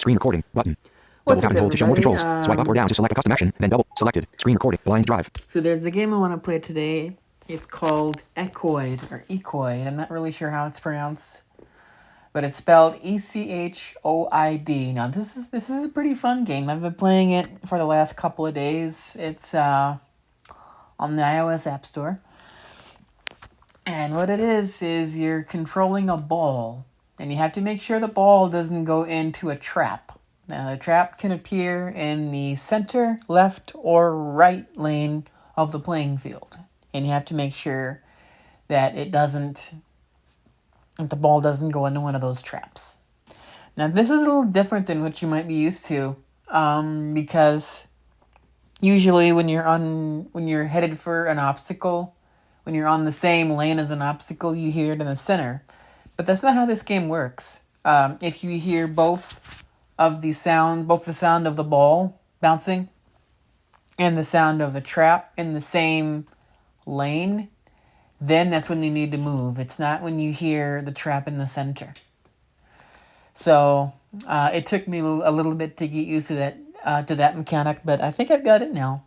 Screen recording. Button. What's Double tap up, and hold to show more everybody? controls. Swipe up or down to select a custom action. Then double. Selected. Screen recording. Blind drive. So there's the game I want to play today. It's called Echoid, or Echoid. I'm not really sure how it's pronounced, but it's spelled Echoid. Now this is a pretty fun game. I've been playing it for the last couple of days. It's on the iOS App Store. And what it is you're controlling a ball, and you have to make sure the ball doesn't go into a trap. Now, the trap can appear in the center, left, or right lane of the playing field. And you have to make sure that that the ball doesn't go into one of those traps. Now, this is a little different than what you might be used to, because usually when you're headed for an obstacle, when you're on the same lane as an obstacle, you hear it in the center. But that's not how this game works. If you hear both the sound of the ball bouncing and the sound of the trap in the same lane, then that's when you need to move. It's not when you hear the trap in the center. So it took me a little bit to get used to that mechanic, but I think I've got it now.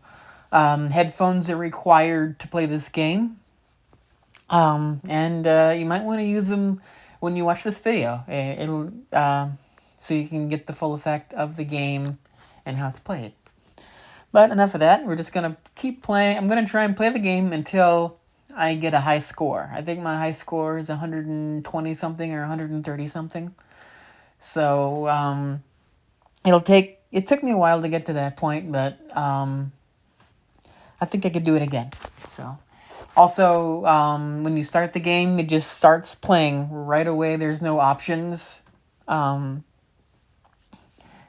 Headphones are required to play this game. And you might want to use them when you watch this video. It'll so you can get the full effect of the game and how it's played. But enough of that. We're just gonna keep playing. I'm gonna try and play the game until I get a high score. I think my high score is 120 something or 130 something. So it took me a while to get to that point, but I think I could do it again. So. Also, when you start the game, it just starts playing right away. There's no options.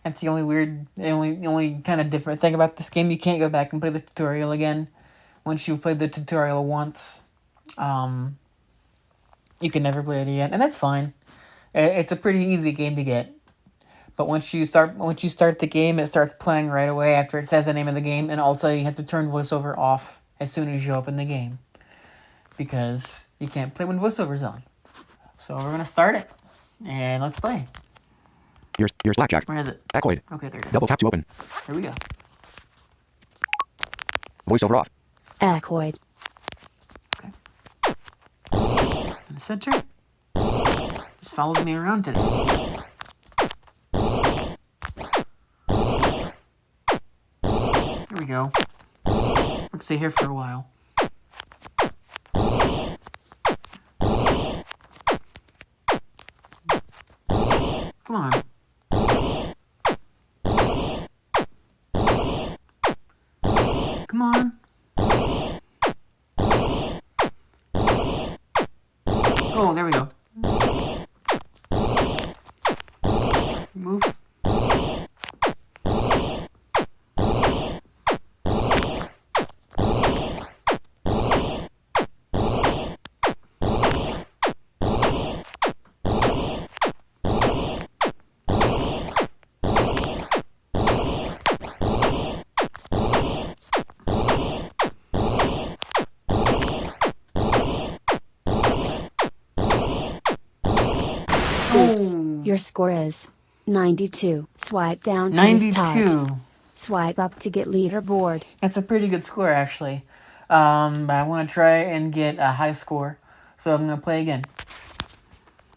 That's the only kind of different thing about this game. You can't go back and play the tutorial again. Once you've played the tutorial once, you can never play it again, and that's fine. It's a pretty easy game to get. But once you start the game, it starts playing right away after it says the name of the game, and also you have to turn voiceover off as soon as you open the game, because you can't play when voiceover's on. So we're gonna start it, and let's play. Here's blackjack. Where is it? Echoid. Okay, there it is. Double tap to open. Here we go. Voiceover off. Echoid. Okay. In the center. Just follows me around today. Here we go. Let's stay here for a while. Come on. Come on. Oh, there we go. Move. Oops. Your score is 92. Swipe down to restart. 92. Swipe up to get leaderboard. That's a pretty good score, actually. But I want to try and get a high score, so I'm going to play again.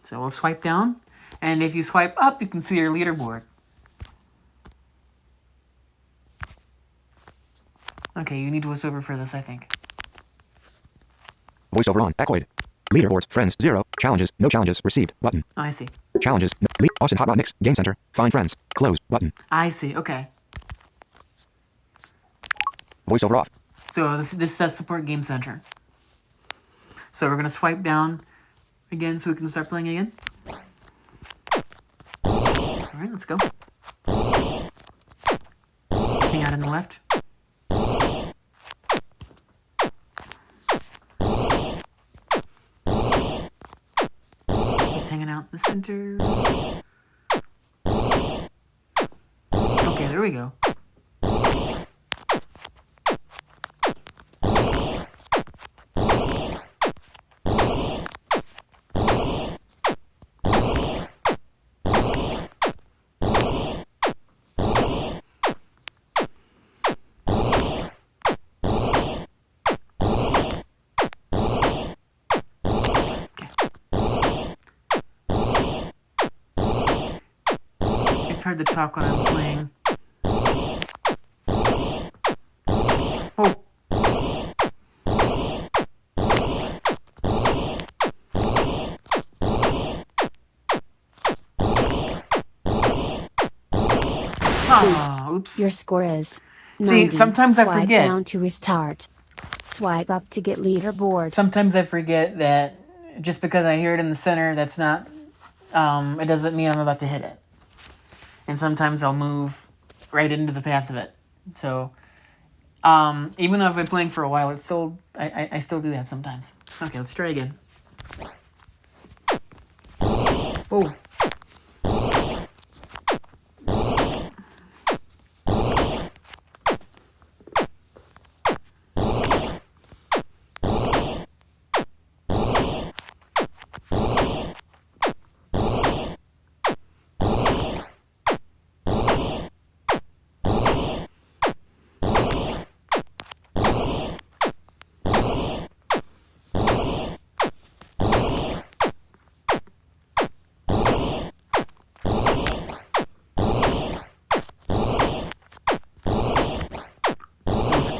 So we'll swipe down, and if you swipe up, you can see your leaderboard. Okay, you need voiceover for this, I think. Voiceover on. Echoid. Leaderboards. Friends. 0. Challenges. No challenges. Received. Button. Oh, I see. Challenges. No, Austin Hot Rod Mix. Game Center. Find friends. Close. Button. I see, okay. Voiceover off. So this does support Game Center. So we're going to swipe down again so we can start playing again. Alright, let's go. Hang out on the left. Just hanging out in the center. Okay, there we go. hard to talk when I'm playing. Oh. Oops. Your score is 90. See, sometimes I Swipe forget. down to restart. Swipe up to get leaderboard. Sometimes I forget that just because I hear it in the center, that's not, it doesn't mean I'm about to hit it. And sometimes I'll move right into the path of it. So, even though I've been playing for a while, it's still, I still do that sometimes. Okay, let's try again. Oh.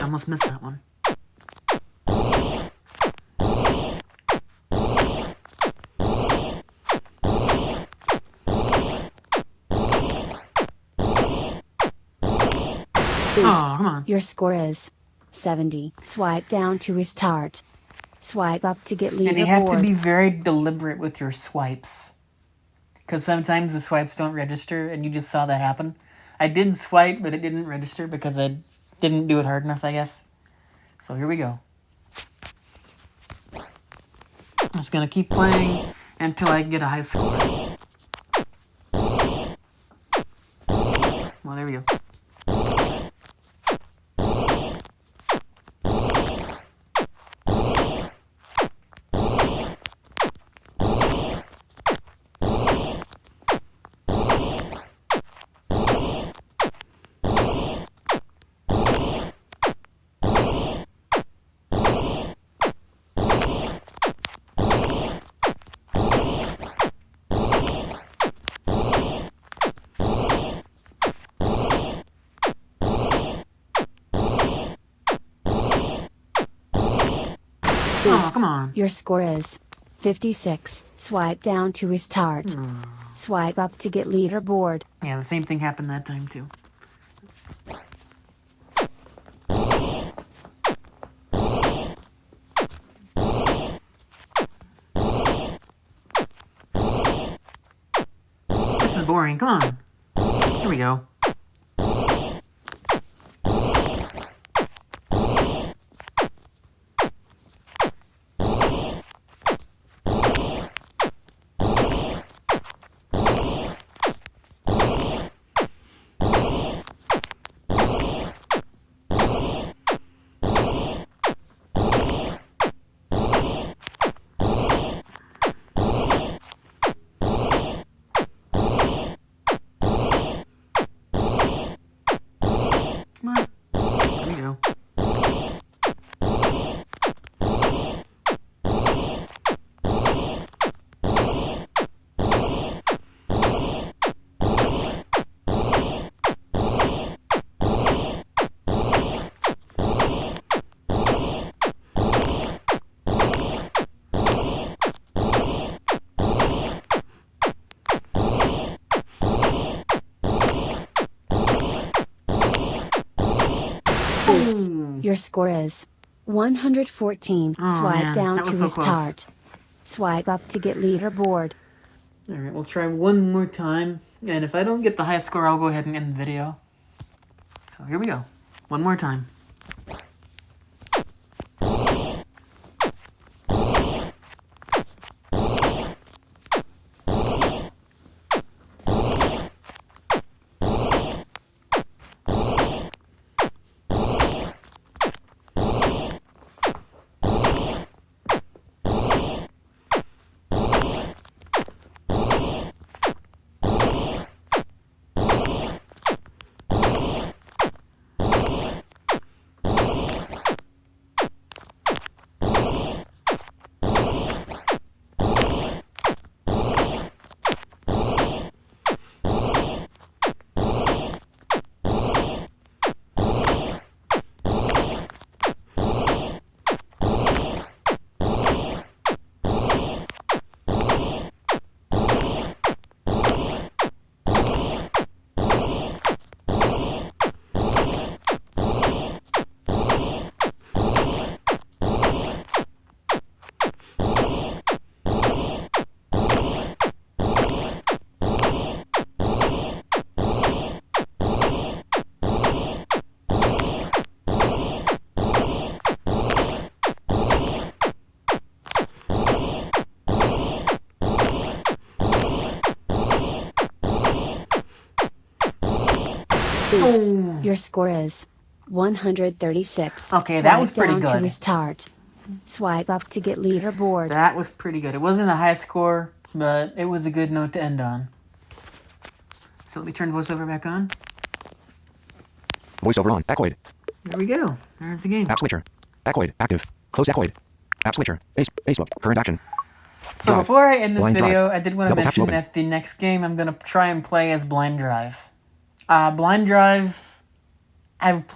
Almost missed that one. Oh, come on. Your score is 70. Swipe down to restart. Swipe up to get leaderboard. And you have to be very deliberate with your swipes. Because sometimes the swipes don't register, and you just saw that happen. I did swipe, but it didn't register because I didn't do it hard enough, I guess. So here we go. I'm just going to keep playing until I get a high score. Well, there we go. Oh, come on. Your score is 56. Swipe down to restart. Swipe up to get leaderboard. Yeah, the same thing happened that time, too. This is boring. Come on. Here we go. Oops. Your score is 114. Swipe down to restart. Swipe up to get leaderboard. Alright, we'll try one more time. And if I don't get the high score, I'll go ahead and end the video. So here we go. One more time. Oops. Your score is 136. Okay, that was pretty Swipe down to good. restart. Swipe up to get leaderboard. That was pretty good. It wasn't a high score, but it was a good note to end on. So let me turn voiceover back on. Voiceover on. Echoid. There we go. There's the game. App switcher. Echoid. Active. Close Echoid. App switcher. Facebook. Current action. So Drive. before I end this Blind video, Drive. I did want to Double tap to mention open. that the next game I'm going to try and play is Blind Drive. Blind Drive, I've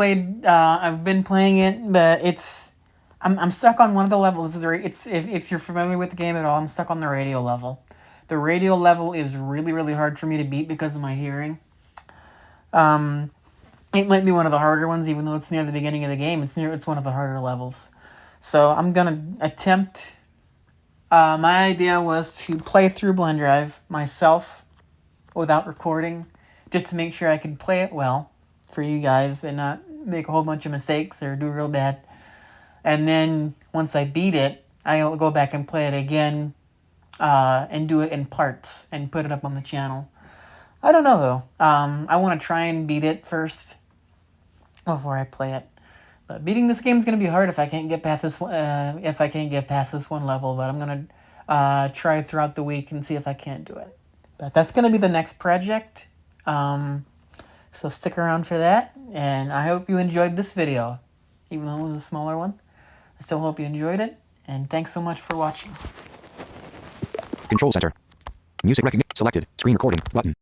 been playing it, but I'm stuck on one of the levels. If you're familiar with the game at all, I'm stuck on the radio level. The radio level is really, really hard for me to beat because of my hearing. It might be one of the harder ones, even though it's near the beginning of the game. It's one of the harder levels. So I'm gonna attempt. My idea was to play through Blind Drive myself without recording, just to make sure I could play it well for you guys and not make a whole bunch of mistakes or do real bad. And then once I beat it, I'll go back and play it again and do it in parts and put it up on the channel. I don't know though. I want to try and beat it first before I play it. But beating this game is going to be hard if I can't get past this one. If I can't get past this one level, but I'm going to try throughout the week and see if I can't do it. But that's going to be the next project. So stick around for that, and I hope you enjoyed this video, even though it was a smaller one. I still hope you enjoyed it, and thanks so much for watching. Control center. Music recognition. Selected. Screen recording. Button.